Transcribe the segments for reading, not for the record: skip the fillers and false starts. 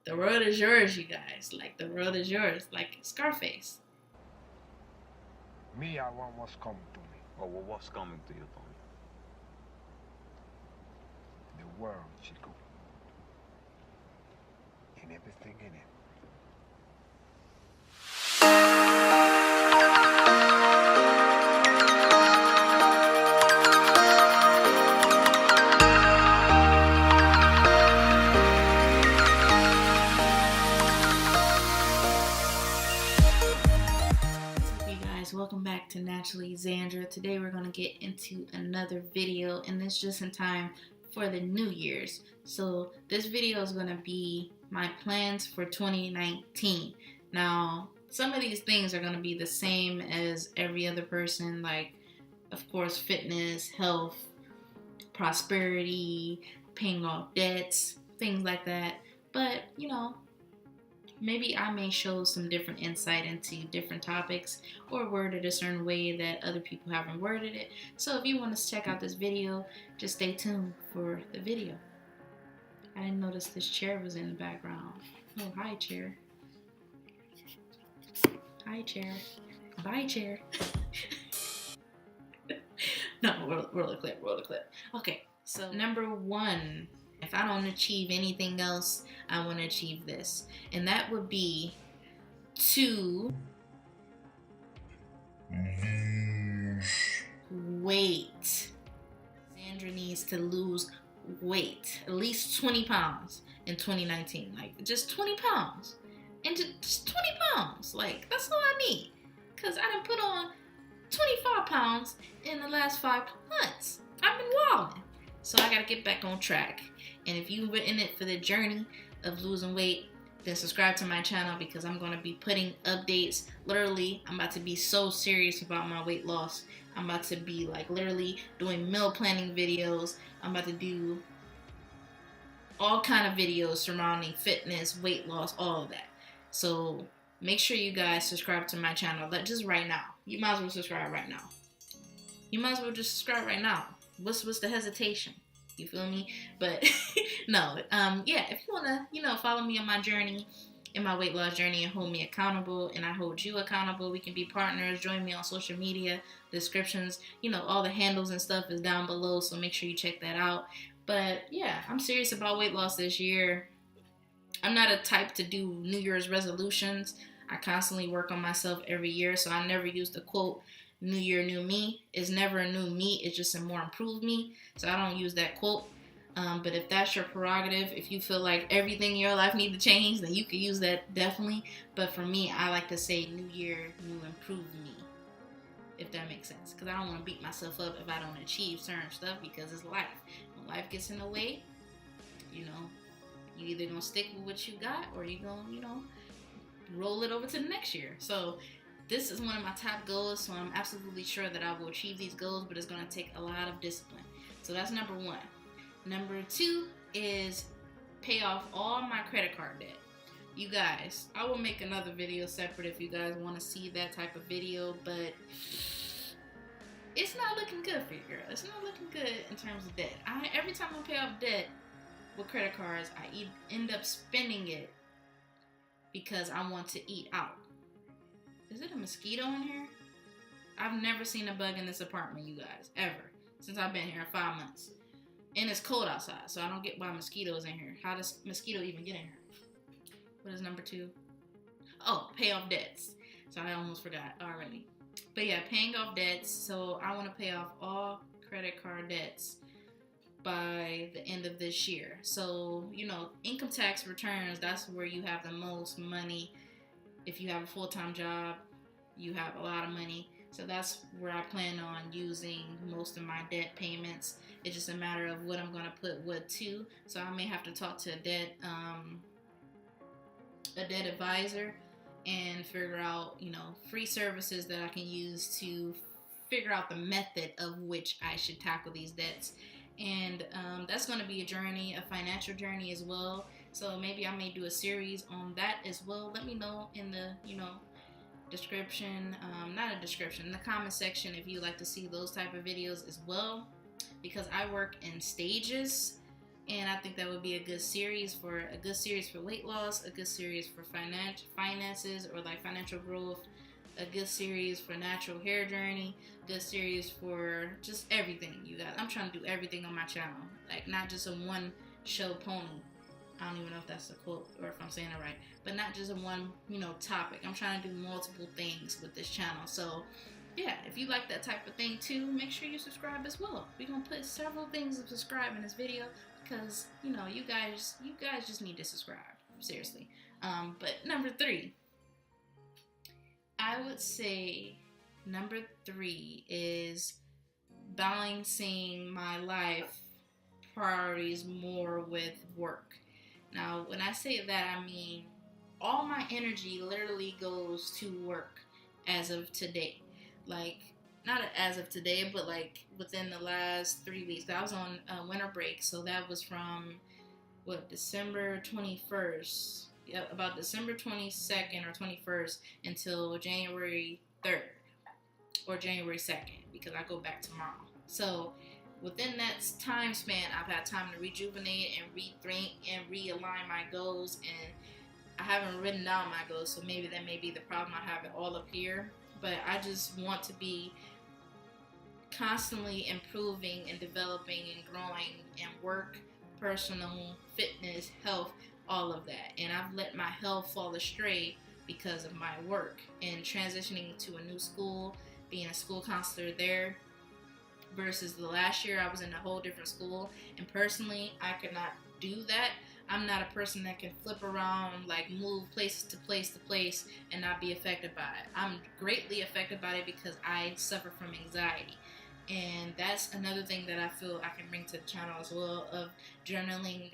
The world is yours, you guys. Like, the world is yours. Like Scarface. Me, I want what's coming to me. Oh, well, what's coming to you, Tony? The world, Chico. And everything in it. Hey guys, welcome back to Naturally Xandra. Today we're going to get into another video, and this just in time for the New Year's. So this video is going to be my plans for 2019. Now, some of these things are going to be the same as every other person, like, of course, fitness, health, prosperity, paying off debts, things like that. But, you know, maybe I may show some different insight into different topics or word it a certain way that other people haven't worded it. So if you want to check out this video, just stay tuned for the video. I didn't notice this chair was in the background. Oh, hi, chair. Hi, chair. Bye, chair. No, roll the clip. Okay, so number one, if I don't achieve anything else, I want to achieve this. And that would be to lose weight. Sandra needs to lose weight, at least 20 pounds in 2019. Like, just 20 pounds. And just 20 pounds. Like, that's all I need. Because I done put on 25 pounds in the last 5 months. I've been wilding. So I gotta get back on track. And if you've been in it for the journey of losing weight, then subscribe to my channel, because I'm going to be putting updates. Literally, I'm about to be so serious about my weight loss. I'm about to be like literally doing meal planning videos. I'm about to do all kind of videos surrounding fitness, weight loss, all of that. So make sure you guys subscribe to my channel. Just right now. You might as well subscribe right now. You might as well just subscribe right now. What's the hesitation? You feel me? But no, yeah, if you wanna, follow me on my journey, in my weight loss journey, and hold me accountable, and I hold you accountable, we can be partners. Join me on social media. Descriptions, all the handles and stuff is down below, so make sure you check that out. But yeah, I'm serious about weight loss this year. I'm not a type to do New Year's resolutions. I constantly work on myself every year, so I never use the quote, New Year, New Me. It's never a new me, it's just a more improved me. So I don't use that quote. But if that's your prerogative, if you feel like everything in your life needs to change, then you could use that definitely. But for me, I like to say New Year, New Improved Me, if that makes sense. Because I don't want to beat myself up if I don't achieve certain stuff, because it's life. When life gets in the way, you either going to stick with what you got, or you going to, roll it over to the next year. So this is one of my top goals, so I'm absolutely sure that I will achieve these goals, but it's going to take a lot of discipline. So that's number one. Number two is pay off all my credit card debt. You guys, I will make another video separate if you guys want to see that type of video, but it's not looking good for you, girl. It's not looking good in terms of debt. Every time I pay off debt with credit cards, I end up spending it because I want to eat out. Is it a mosquito in here? I've never seen a bug in this apartment, you guys, ever, since I've been here 5 months. And it's cold outside, so I don't get why mosquitoes in here. How does mosquito even get in here? What is number two? Oh, pay off debts. So I almost forgot already. But yeah, paying off debts. So I want to pay off all credit card debts by the end of this year. So, income tax returns, that's where you have the most money. If you have a full-time job, you have a lot of money. So that's where I plan on using most of my debt payments. It's just a matter of what I'm going to put what to. So I may have to talk to a debt advisor and figure out, free services that I can use to figure out the method of which I should tackle these debts. And that's going to be a journey, a financial journey as well. So maybe I may do a series on that as well. Let me know in the, description, in the comment section, if you like to see those type of videos as well, because I work in stages, and I think that would be a good series for weight loss, a good series for finances or like financial growth, a good series for natural hair journey, good series for just everything, you guys. I'm trying to do everything on my channel, like not just a one show pony. I don't even know if that's a quote or if I'm saying it right, but not just a one, topic. I'm trying to do multiple things with this channel. So yeah, if you like that type of thing too, make sure you subscribe as well. We're gonna put several things to subscribe in this video because you guys just need to subscribe, seriously. But number 3, I would say number 3 is balancing my life priorities more with work. Now, when I say that, I mean all my energy literally goes to work as of today. Like, not as of today, but like within the last 3 weeks. I was on winter break, so that was from December 21st. Yep, about December 22nd or 21st until January 3rd or January 2nd, because I go back tomorrow. So within that time span, I've had time to rejuvenate and rethink and realign my goals, and I haven't written down my goals, so maybe that may be the problem. I have it all up here, but I just want to be constantly improving and developing and growing in work, personal, fitness, health, all of that. And I've let my health fall astray because of my work and transitioning to a new school, being a school counselor there, versus the last year I was in a whole different school, and personally I could not do that. I'm not a person that can flip around, like move places to place and not be affected by it. I'm greatly affected by it because I suffer from anxiety, and that's another thing that I feel I can bring to the channel as well, of journaling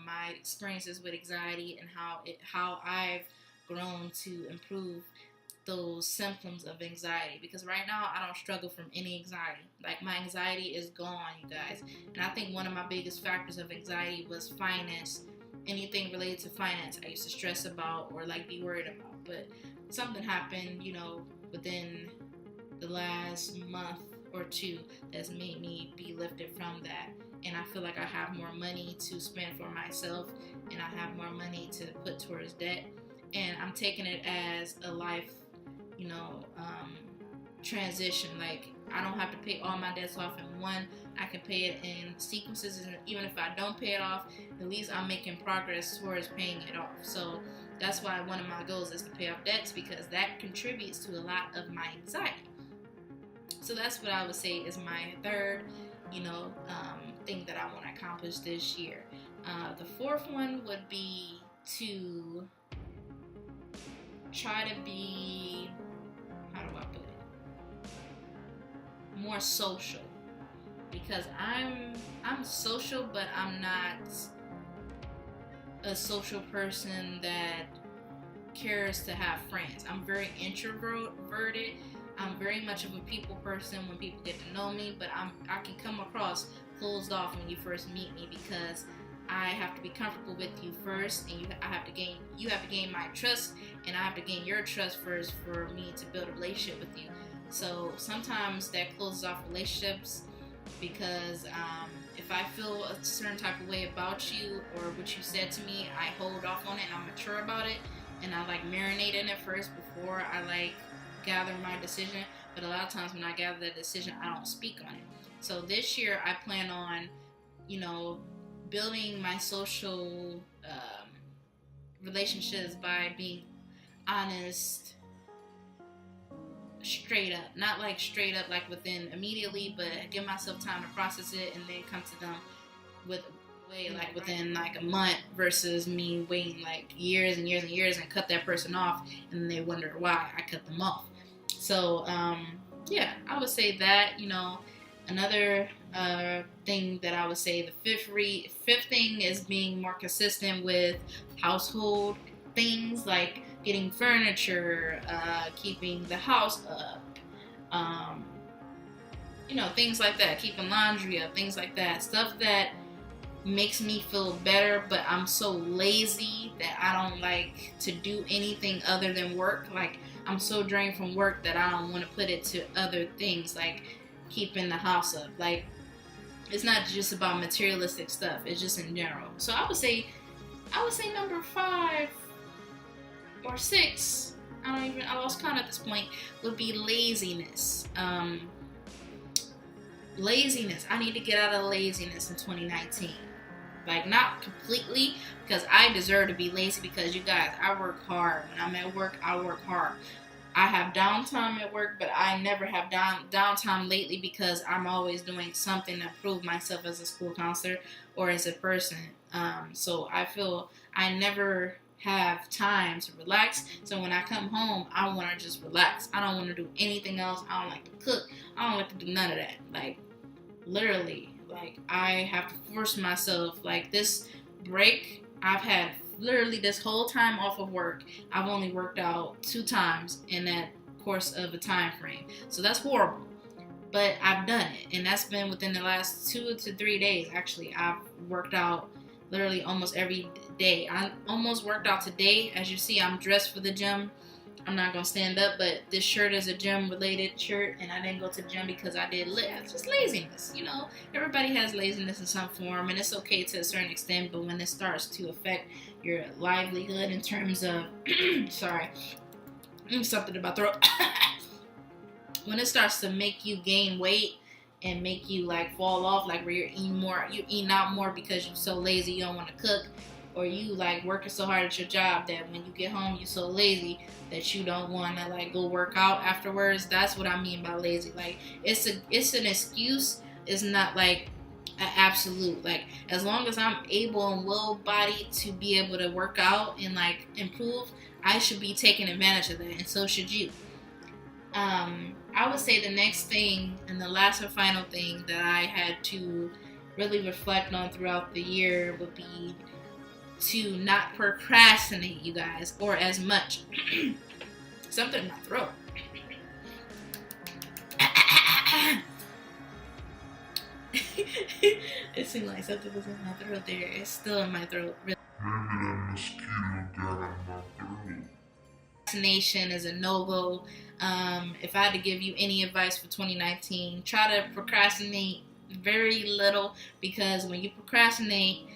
my experiences with anxiety and how I've grown to improve those symptoms of anxiety, because right now I don't struggle from any anxiety. Like, my anxiety is gone, you guys. And I think one of my biggest factors of anxiety was finance. Anything related to finance I used to stress about or like be worried about, but something happened within the last month or 2 that's made me be lifted from that, and I feel like I have more money to spend for myself, and I have more money to put towards debt, and I'm taking it as a life transition. Like, I don't have to pay all my debts off in one. I can pay it in sequences, and even if I don't pay it off, at least I'm making progress towards paying it off. So that's why one of my goals is to pay off debts, because that contributes to a lot of my anxiety. So that's what I would say is my third thing that I want to accomplish this year. The fourth one would be to try to be, how do I put it, more social, because I'm social, but I'm not a social person that cares to have friends. I'm very introverted. I'm very much of a people person when people get to know me, but I can come across closed off when you first meet me, because I have to be comfortable with you first, and you have to gain my trust, and I have to gain your trust first for me to build a relationship with you. So sometimes that closes off relationships, because if I feel a certain type of way about you or what you said to me, I hold off on it and I'm mature about it, and I like marinate in it first before I like gather my decision. But a lot of times when I gather that decision, I don't speak on it. So this year I plan on building my social relationships by being honest, straight up. Not like straight up like within immediately, but give myself time to process it and then come to them within like a month, versus me waiting like years and years and years and cut that person off and they wonder why I cut them off. So yeah, I would say that. Another thing that I would say, the fifth thing is being more consistent with household things, like getting furniture, keeping the house up, things like that, keeping laundry up, things like that, stuff that makes me feel better. But I'm so lazy that I don't like to do anything other than work. Like, I'm so drained from work that I don't want to put it to other things, like keeping the house up. Like, It's not just about materialistic stuff. It's just in general. So I would say number 5 or 6. I lost count at this point. Would be laziness. Laziness. I need to get out of laziness in 2019. Like, not completely, because I deserve to be lazy, because you guys, I work hard. When I'm at work, I work hard. I have downtime at work, but I never have downtime lately, because I'm always doing something to prove myself as a school counselor or as a person. So I feel I never have time to relax. So when I come home, I want to just relax. I don't want to do anything else. I don't like to cook. I don't like to do none of that. Like, literally, like, I have to force myself. Like, this break I've had, literally this whole time off of work, I've only worked out 2 times in that course of a time frame. So that's horrible. But I've done it, and that's been within the last 2 to 3 days. Actually, I've worked out literally almost every day. I almost worked out today. As you see, I'm dressed for the gym. I'm not gonna stand up, but this shirt is a gym related shirt, and I didn't go to the gym because I did it's just laziness. You know, everybody has laziness in some form, and it's okay to a certain extent, but when it starts to affect your livelihood in terms of sorry, something about throat. When it starts to make you gain weight and make you like fall off, like where you're eating out more because you're so lazy you don't want to cook, or you like working so hard at your job that when you get home you're so lazy that you don't want to like go work out afterwards. That's what I mean by lazy. Like, it's an excuse. It's not like an absolute. Like, as long as I'm able and well-bodied to be able to work out and like improve, I should be taking advantage of that, and so should you. I would say the next thing and the last and final thing that I had to really reflect on throughout the year would be to not procrastinate, you guys, or as much. Something in my throat. It seemed like something was in my throat there. It's still in my throat. Maybe that mosquito got in my throat. Procrastination is a no-go. If I had to give you any advice for 2019, try to procrastinate very little, because when you procrastinate,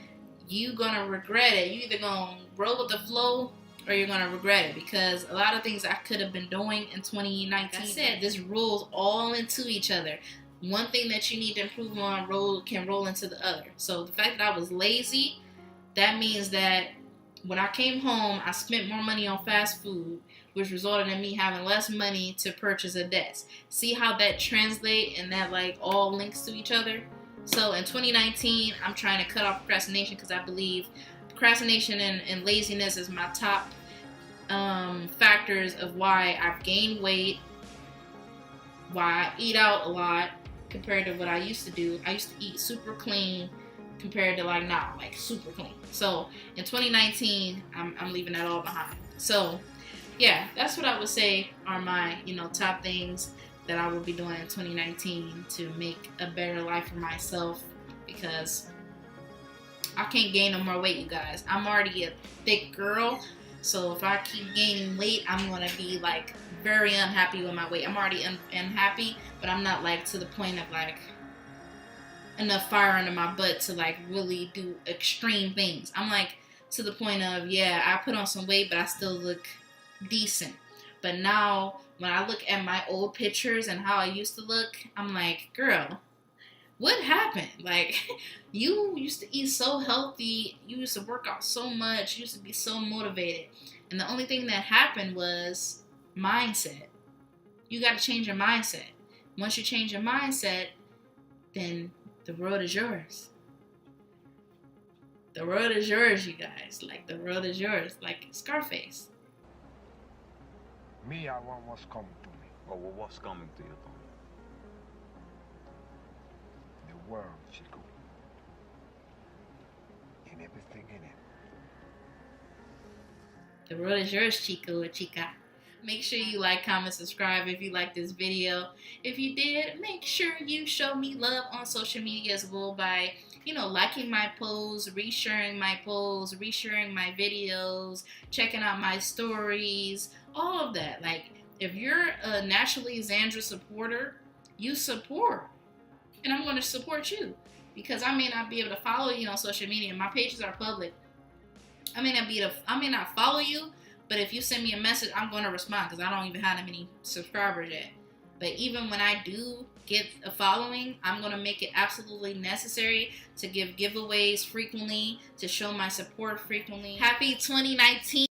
you're gonna regret it. You're either gonna roll with the flow or you're gonna regret it, because a lot of things I could have been doing in 2019. Like I said, this rolls all into each other. One thing that you need to improve on can roll into the other. So the fact that I was lazy, that means that when I came home, I spent more money on fast food, which resulted in me having less money to purchase a desk. See how that translates and that like all links to each other? So in 2019, I'm trying to cut off procrastination, because I believe procrastination and laziness is my top factors of why I've gained weight, why I eat out a lot compared to what I used to do. I used to eat super clean compared to like now, like super clean. So in 2019, I'm leaving that all behind. So yeah, that's what I would say are my, top things that I will be doing in 2019 to make a better life for myself, because I can't gain no more weight, you guys. I'm already a thick girl, so if I keep gaining weight, I'm gonna be like very unhappy with my weight. I'm already unhappy, but I'm not like to the point of like enough fire under my butt to like really do extreme things. I'm like to the point of, yeah, I put on some weight, but I still look decent. But now when I look at my old pictures and how I used to look, I'm like, girl, what happened? Like, you used to eat so healthy, you used to work out so much, you used to be so motivated, and the only thing that happened was mindset. You got to change your mindset. Once you change your mindset, then the world is yours. The world is yours, you guys. Like, the world is yours. Like Scarface. Me, I want what's coming to me. Oh, well, what's coming to you, Tom? The world, Chico. And everything in it. The world is yours, Chico or Chica. Make sure you like, comment, subscribe if you like this video. If you did, make sure you show me love on social media as well by, liking my posts, resharing my posts, resharing my videos, checking out my stories, all of that. Like, if you're a Naturally Xandra supporter, you support. And I'm going to support you. because I may not be able to follow you on social media. My pages are public. I may not follow you, but if you send me a message, I'm going to respond because I don't even have that many subscribers yet. But even when I do get a following, I'm going to make it absolutely necessary to give giveaways frequently, to show my support frequently. Happy 2019.